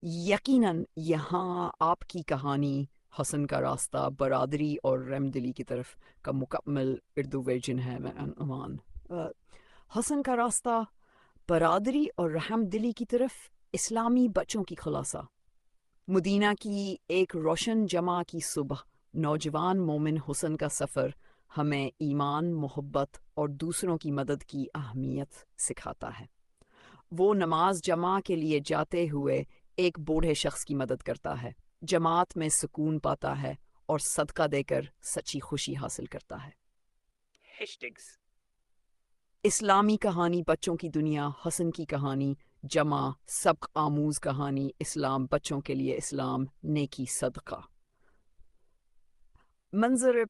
یقیناً یہاں آپ کی کہانی حسن کا راستہ برادری اور رحم دلی کی طرف کا مکمل اردو ورژن ہے میں عنوان حسن کا راستہ برادری اور رحم دلی کی طرف اسلامی بچوں کی خلاصہ مدینہ کی ایک روشن جمع کی صبح نوجوان مومن حسن کا سفر ہمیں ایمان محبت اور دوسروں کی مدد کی اہمیت سکھاتا ہے وہ نماز جمع کے لیے جاتے ہوئے ایک بوڑھے شخص کی مدد کرتا ہے جماعت میں سکون پاتا ہے اور صدقہ دے کر سچی خوشی حاصل کرتا ہے اسلامی کہانی بچوں کی دنیا حسن کی کہانی جمع سبق آموز کہانی اسلام بچوں کے لیے اسلام نیکی صدقہ منظر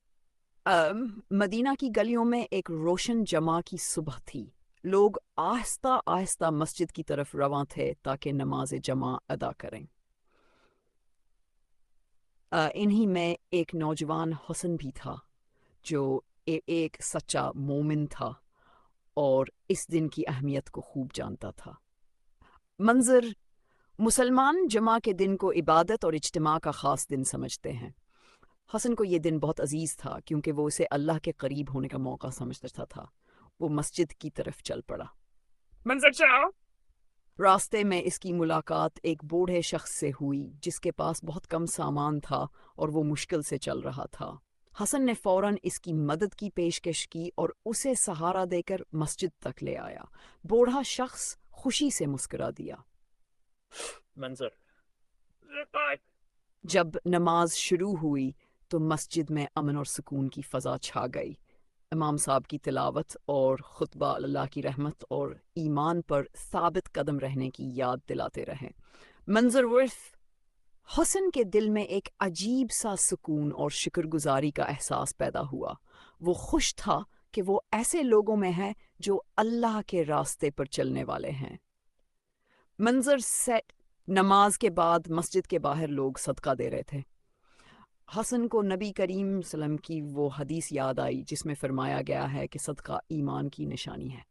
مدینہ کی گلیوں میں ایک روشن جمع کی صبح تھی لوگ آہستہ آہستہ مسجد کی طرف رواں تھے تاکہ نماز جمع ادا کریں انہی میں ایک نوجوان حسن بھی تھا جو ایک سچا مومن تھا اور اس دن کی اہمیت کو خوب جانتا تھا منظر مسلمان جمعہ کے دن کو عبادت اور اجتماع کا خاص دن سمجھتے ہیں حسن کو یہ دن بہت عزیز تھا کیونکہ وہ اسے اللہ کے قریب ہونے کا موقع سمجھتا تھا وہ مسجد کی طرف چل پڑا منظر چاہو راستے میں اس کی ملاقات ایک بوڑھے شخص سے ہوئی جس کے پاس بہت کم سامان تھا اور وہ مشکل سے چل رہا تھا حسن نے فوراً اس کی مدد کی پیشکش کی اور اسے سہارا دے کر مسجد تک لے آیا بوڑھا شخص خوشی سے مسکرا دیا منظر جب نماز شروع ہوئی تو مسجد میں امن اور سکون کی فضا چھا گئی امام صاحب کی تلاوت اور خطبہ اللہ کی رحمت اور ایمان پر ثابت قدم رہنے کی یاد دلاتے رہے منظر ورث حسن کے دل میں ایک عجیب سا سکون اور شکر گزاری کا احساس پیدا ہوا وہ خوش تھا کہ وہ ایسے لوگوں میں ہے جو اللہ کے راستے پر چلنے والے ہیں منظر سیٹ نماز کے بعد مسجد کے باہر لوگ صدقہ دے رہے تھے حسن کو نبی کریم صلی اللہ علیہ وسلم کی وہ حدیث یاد آئی جس میں فرمایا گیا ہے کہ صدقہ ایمان کی نشانی ہے